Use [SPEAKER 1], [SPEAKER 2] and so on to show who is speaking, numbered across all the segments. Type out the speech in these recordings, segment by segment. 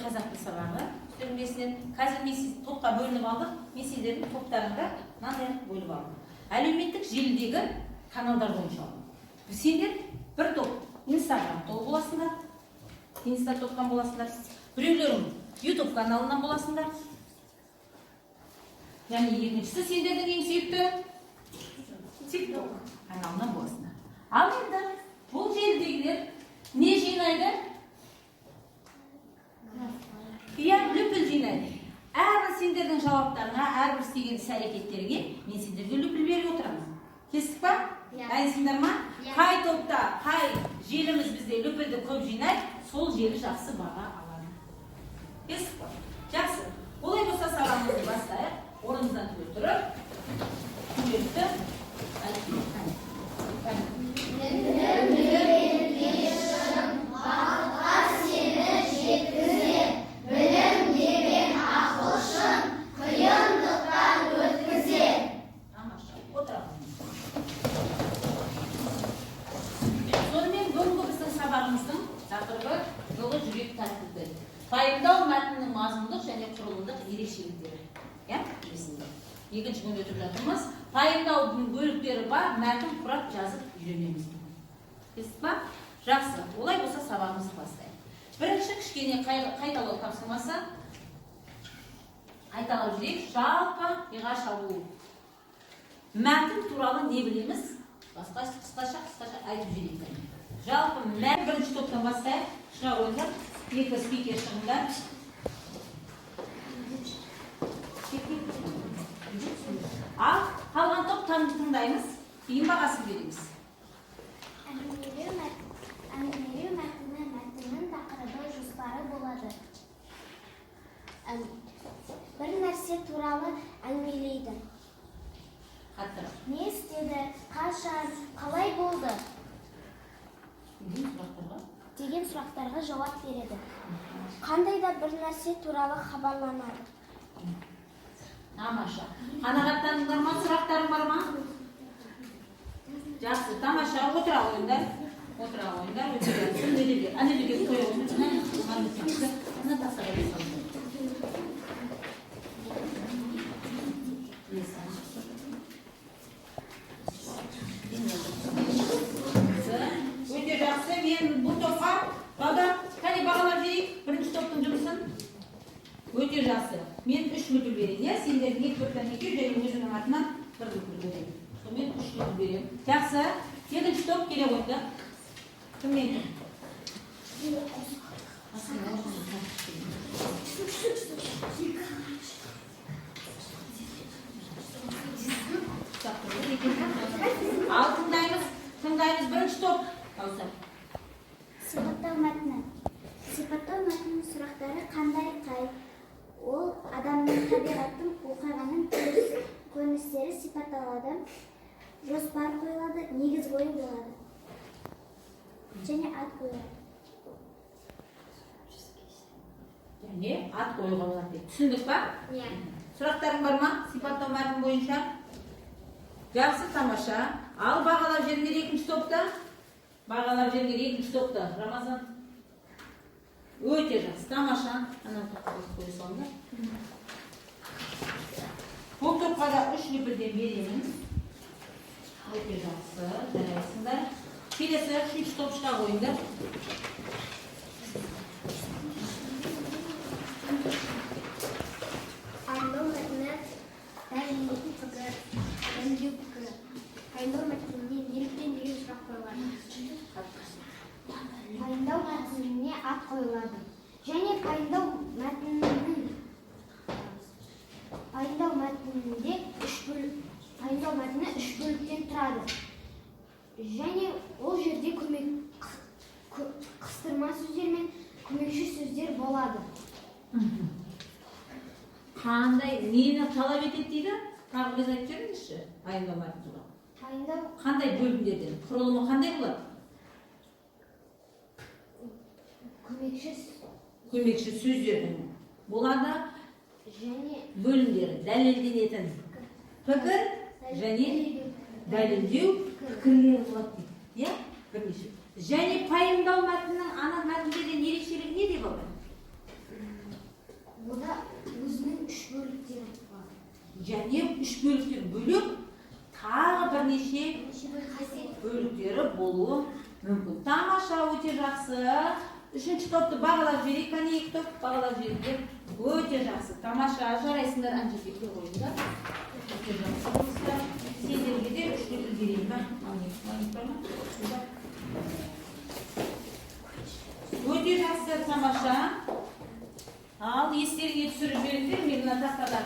[SPEAKER 1] қазақ тіл сабағы үстірмесінен қазір мен топқа бөлініп алдық. Мен сендердің топтарыңда мынандай бөліп алдым. Әлеуметтік желідегі каналдар бойынша алдым. Сендер бір топ Инстаграм тобы боласыңдар, Инста топтан боласыңдар. Біреулерің YouTube каналынан боласыңдар. Және екіншісі сендердің ең сүйікті TikTok каналынан боласыңдар. Ал енді бұл желідегілер не жинайды? Иә, лүпіл жинайды. Әрбір сендердің жауаптарыңа, әрбір істеген іс-әрекеттерге мен сендерге лүпіл беріп отырамын. Кестік па? Дайынсыңдар ма? Қай топта, қай желіміз бізде лүпілді көп жинайды, сол желі жақсы баға алады. Кестік па? Жақсы. Олай болса сабағымызды бастайық. Орнымыздан түре тұрып, күнделікті пайымдау мәтіннің мазмұндық және құрылымдық ерекшеліктері. Екінші күнде өтіп жатырмыз. Пайымдаудың бөліктері бар, мәтін құрап жазып үйренеміз. Кестік па? Жақсы. Олай болса сабағымызды бастайық. Бірінші кішкене қайталау тапсырмасы. Айталау жүрейік. Жалпы миға шабуыл. Мәтін туралы не білеміз? Қысқаша айтып жүрейік. Жалпы мәтін бірінші топтан бастайық. Шыға қойыңдар. Екі спикер шығыңдар. Ал қалған топ тыңдаймыз, кейін бағасын береміз.
[SPEAKER 2] Әңгімелеу мәтіннің тақырыбы жоспары болады. Бір нәрсе туралы әңгімелейді. Не істеді, қашан, қалай болды? Деген сұрақтарға жауап береді. Қандай да бір нәрсе туралы хабарланады.
[SPEAKER 1] Тамаша. Қанағаттаныңдар ма, сұрақтарың бар ма? Жақсы, тамаша. Отыра қойыңдар. Отыра қойыңдар. Әнеліге қоя қойыңдар. Өте жақсы. Мен бұл топқа бағалап жейік. Бірінші топтың жұмысын. Өте жақсы. Мен 3 лүпіл берейін. Сендердің 2 топтан 2 және өзінің атынан 1 лүпіл берейін. Мен 3 лүпіл берейін. Жақсы. Екінші топ келе қойды. Кіммен? Ал тыңдаймыз бірінші топ.
[SPEAKER 2] Сипаттау мәтіні. Сипаттау мәтінінің сұрақтары қандай? Ол адамның табиғаттың оқиғаның көріністері сипатталады, жоспар қойылады, негіз ой болады. Және ат қойылады.
[SPEAKER 1] Және ат қойылады. Түсіндік па? Сұрақтарың бар ма? Сипаттау мәтіні бойынша? Жақсы, тамаша. Ал бағалап жеңдер екінші топта? Бағалап жеңдер екінші топта. Рамазан? Өте жақсы, тамаша. Анау топқа қойы салыңдар. Бұл топқа да 3 лүпілден беремін. Өте жақсы, жарайсыңдар. Келесі 3 топ шыға қойыңдар.
[SPEAKER 2] Пайымдау мәтіні дәлелдейтін пікір, дәлелдеу пікірі. Пайымдау мәтініне неліктен деген сұрақ қойылады. Пайымдау мәтініне ат қойылады. Және пайымдау мәтіні 3 бөліктен тұрады. Және ол жерде қыстырма сөздер мен көмекші сөздер болады.
[SPEAKER 1] Қандай, нені талап етеді дейді? Тағы біз айтып жүріңізші, пайымдау мәтіні. Қандай бөлімдерден? Құрылымы қандай болады? Көмекші сөздердің болады.
[SPEAKER 2] Және
[SPEAKER 1] бөлімдері дәлелденетін пікір және дәлелдеу пікірлер болады дейді. Бірнеше. Және пайымдау мәтіннің ана мәтіндерден ерекшелігі не деп алған? және 3 бөліктен бөлек тағы бірнеше бөліктері болуы мүмкін. Тамаша, өте жақсы. Үшінші топты бағалап жіберейік, қане 2 топ бағалап жіберейік. Өте жақсы. Тамаша, жарайсыңдар, ана жерге қойып қойыңдар. Өте жақсы болсыздар. Сендерге де 3 топ берейін ба? Өте жақсы, тамаша. Ал естеріңе түсіріп жіберіңдер. Мен мына тақтада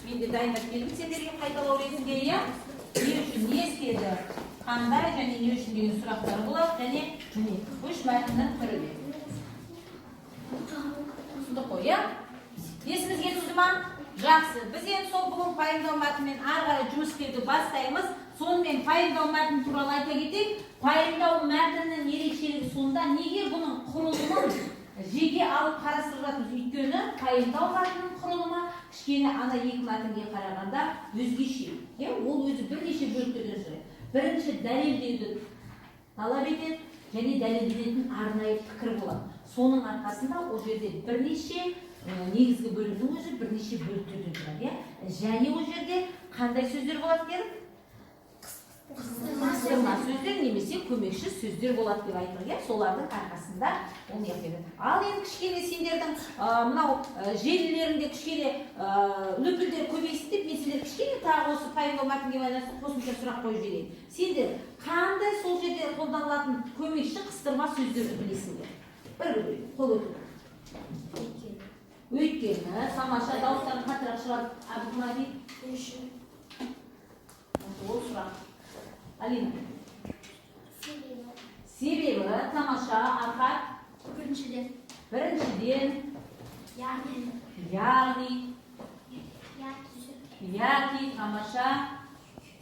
[SPEAKER 1] менде дайындап келдім сендерге қайталау ретінде, иә? Не үшін не істеді? Қандай және не үшін деген сұрақтар болады, және 3 мәтіннің түрі. Түсінді қой, иә? Есімізге түсті ма? Жақсы. Біз енді сол бүгін пайымдау мәтінмен ары қарай жұмыс істеуді бастаймыз. Сонымен пайымдау мәтін туралы айта кетейік. Пайымдау мәтіннің ерекшелігі сонда неге бұның құрылымын жеке алып қарастырып жатырмыз? Өйткені пайымдау мәтіннің құрылымы кішкене ана 2 мәтінге қарағанда өзгеше. Ол өзі бірнеше бөліктерден жүреді. Бірінші дәлелдеуді талап етеді және дәлелденетін арнайы пікір болады. Соның арқасында ол жерде бірнеше негізгі бөлімнің өзі бірнеше бөліктерден тұрады. Және ол жерде қандай сөздер болады дедік? Қыстырма сөздер немесе көмекші сөздер болады деп айтылды. Солардың арқасында оны yapады. Ал енді кішкене сендердің мынау желілерінде кішкене лүпілдер көбейсін деп мен сендер кішкене тағы осы пайымдау мәтінге байланысты қосымша сұрақ қойып жіберейін. Сендер қандай сол жерде қолданылатын көмекші қыстырма сөздерді білесіңдер? Бір қол өтіп. Өйткені тамаша дауыстарын қатырақ шығарып Абдулмади. Ол сұрақ. Алина. Себебі тамаша арқат. Біріншіден. Яғни. Яки тамаша.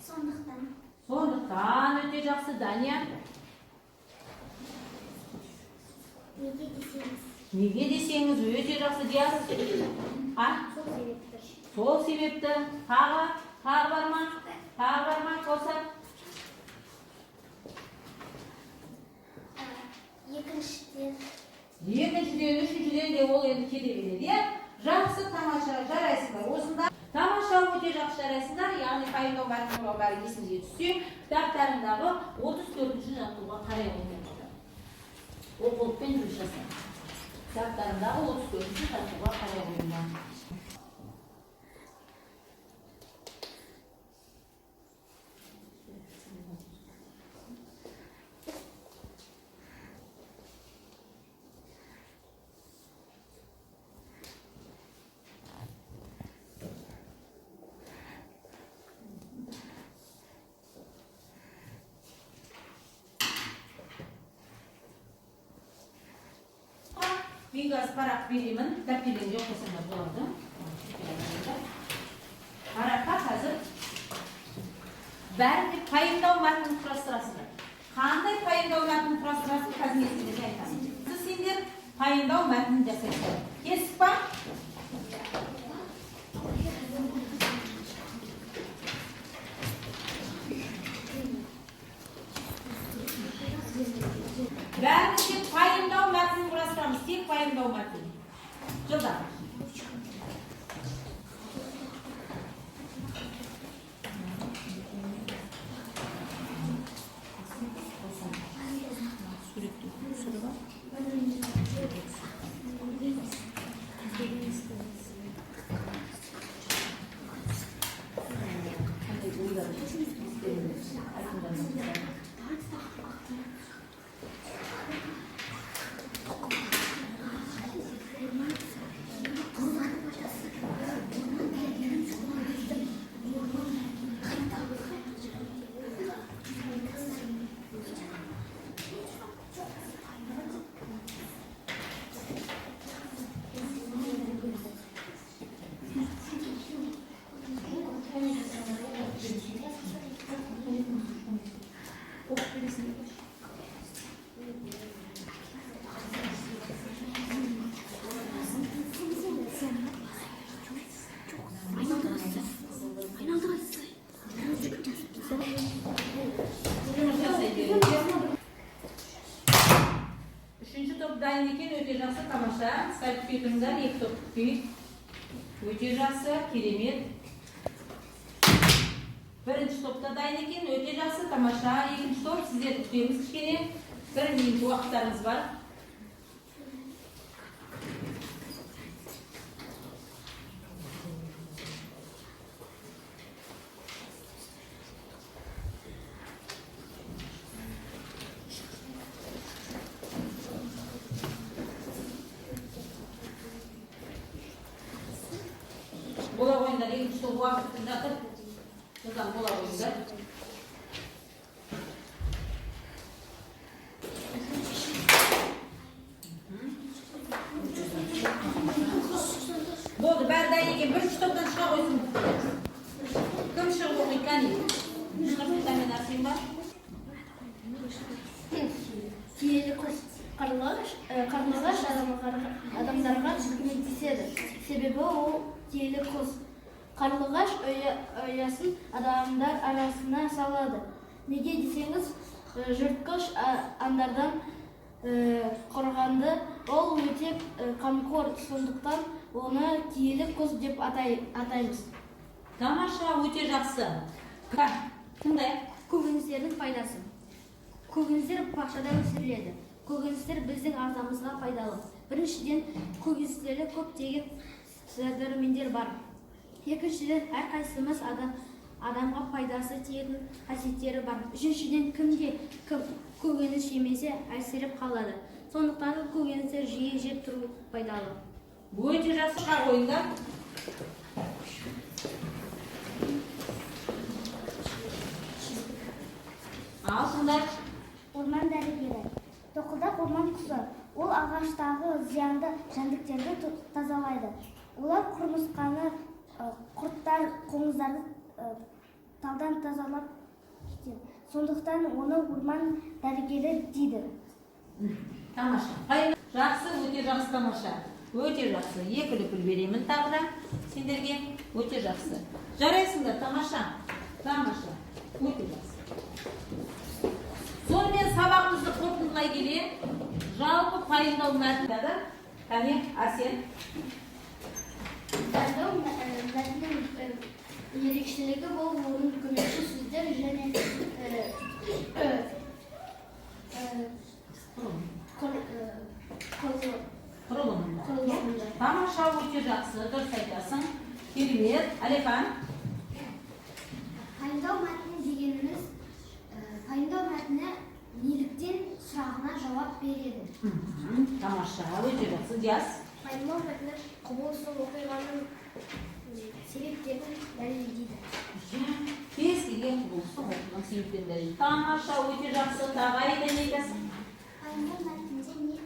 [SPEAKER 1] Сондықтан өте жақсы. Дания. Неге десеңіз өте жақсы Диас. Сол себепті. Тағы бар ма? Қоса. Екіншіден, үшіншіден де ол енді кете береді. Жақсы, тамаша, жарайсыңдар. Осында тамаша өте жақсы жарайсыңдар. Яғни пайымдау мәтіні бәрі есіңізге түссе, кітаптарындағы 34-ші жаттығуға қарай ойнайды. Оқулықпен жұмыс жасайды. Кітаптарындағы 34-ші жаттығуға қарай ойнайды. Бенгаз парақ беремін, дәптеріңізге қосыңдар болады. Параққа қазір бәрінде пайымдау мәтінін құрастырасыздар. Қандай пайымдау мәтінін құрастырасыз, қазір мен сіздерге айтамын. Сіз сендер пайымдау мәтінін жасайсыздар. Кесіп па? Бәрінде пайымдау мәтінін құрастырамыз. Тек пайымдау мәтінін. Жылда. Dayın ekan öte жақсы тамаша. Sayıp koydumlar, 2 top koyup. Öte жақсы, керемет. Birinchi topda dayın ekan, o'ta yaxshi, tomosha. Ikkinchi top sizlarni kutamiz kichkina. 1 minut vaqtlarimiz bor. Bola oyunlar, ikkinchi top vaqtida Kızım bola oyunlar. Bo'ldi, barday ekan, birinchi topdan chiqa qo'ysin. Kim chiqib o'qiyotgan edi? Chiqib ta'minlarsang bor.
[SPEAKER 3] Kiyeli kız karnavaş adamlarga көмектеседі. Себебі ол киелі құс қарлығаш ұясын адамдар арасына салады. Неге десеңіз, жыртқыш аңдардан қорғанды, ол өте қамқор, сондықтан оны киелі құс деп атаймыз.
[SPEAKER 1] Тамаша, өте жақсы. Тыңдай.
[SPEAKER 3] Көкөністердің пайдасы. Көкөністер бақшада өсіріледі. Көкөністер біздің ағзамызға пайдалы. Біріншіден, көкөністерде көптеген дәрумендер бар. Екіншіден, әрқайсымыз адамға пайдасы тиетін қасиеттері бар. Үшіншіден, кімде көкөніс жемесе әлсіреп қалады. Сондықтан көкөністер жиі жеп тұру пайдалы.
[SPEAKER 1] Өте жақсы шығар ойындар. Ал сонда
[SPEAKER 2] Орман дәрігері. Тоқылдақ орман құсы. Ол ағаштағы зиянды жәндіктерді тазалайды. Олар құмырсқаны, құрттар, қоңыздарды талдан тазалап кетеді. Сондықтан оны орман дәрігері дейді.
[SPEAKER 1] Тамаша. Жақсы, өте жақсы тамаша. Өте жақсы. Екі үлпіл беремін тағы да сендерге. Өте жақсы. Жарайсыңдар, тамаша. Тамаша. Өте жақсы. Сонымен сабағымызды қорытындылай келе, жалпы пайымдау мәтіндеді. Кәне, Арсен.
[SPEAKER 3] Пайымдау мәтіннің ерекшелігі бұл оның көмекші сөздер және
[SPEAKER 1] құрылымында. Тамаша, өте жақсы, дұрыс айтасың. Керемет, Алихан.
[SPEAKER 2] Пайымдау мәтіні дегеніміз, пайымдау мәтіні неліктен сұрағына жауап береді.
[SPEAKER 1] Тамаша, өте жақсы, Диас.
[SPEAKER 2] Пайымдау мәтіні құбылыстың оқиғаның себептерін дәлелдейді.
[SPEAKER 1] Кез келген құбылыстың оқиғаның себептерін дәлелдейді. Тамаша, өте жақсы, тағы айтайын айтасың.
[SPEAKER 2] Пайымдау мәтінінде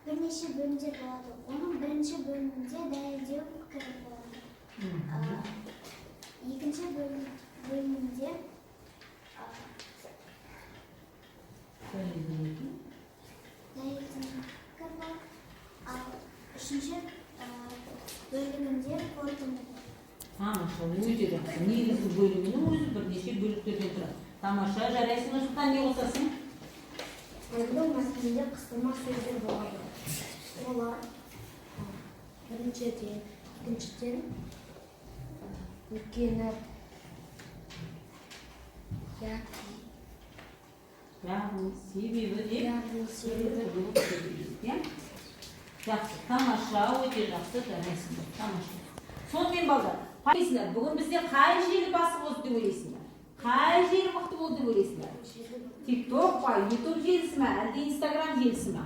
[SPEAKER 2] бірнеше бөлімдер болады. Оның бірінші бөлімінде дәлелдеу пікірі болады. Екінші бөлімінде дәлелдеу пікір бар. Ал үшінші бөлімінде қорытынды.
[SPEAKER 1] Тамаша, өте жақсы. Негізгі бөлімінің өзі бірнеше бөліктерден тұрады. Тамаша, жарайсың, Нұрсұлтан, не қосасың?
[SPEAKER 3] Пайымдау мәтінінде қыстырма сөздер болады. Олар біріншіден, екіншіден, өйткені,
[SPEAKER 1] Яғни, себебі деп?
[SPEAKER 3] себебі.
[SPEAKER 1] Жақсы, тамаша, өте жақсы, жарайсыңдар. Тамаша. Сонымен балдар, пайсыңдар, бүгін бізде қай желі басы болды деп ойлайсыңдар? Қай желі мықты болды деп ойлайсыңдар? TikTok па, YouTube желісі ма, әлде Instagram желісі ма?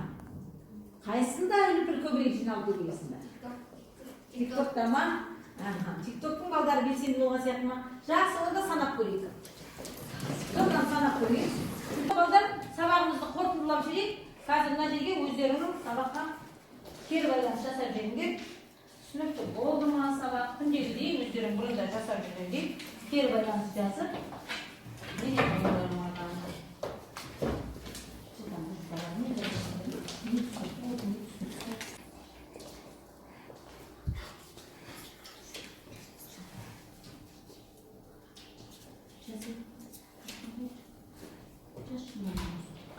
[SPEAKER 1] Қайсында үлпіл көбірек жиналды деп ойлайсыңдар? TikTokта ма? TikToктың балдары белсенді болған сияқты ма? Жақсы, онда санап көрейік. Сондан санап көрейік. Балдар, сабағымызды қорытындылап жүрейік. Қазір мына жерге өздерінің сабаққа кері байланыс жасап жүріңдер. Түсінікті болды ма сабақ? Күндегідей өздерің бұрында жасап жүргендей кері байланыс жазып. Неге балаларым арқаны?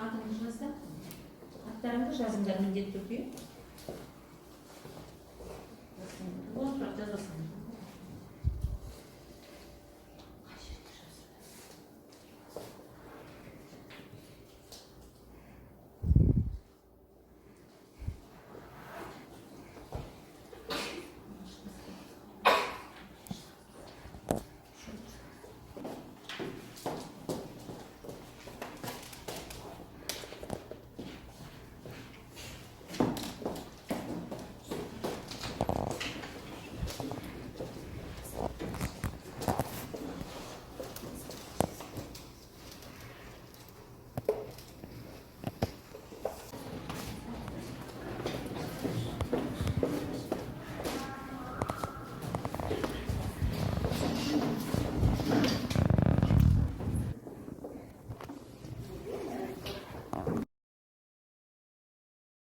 [SPEAKER 1] Атыңды жазда. Аттарыңды жазыңдар міндетті түрде.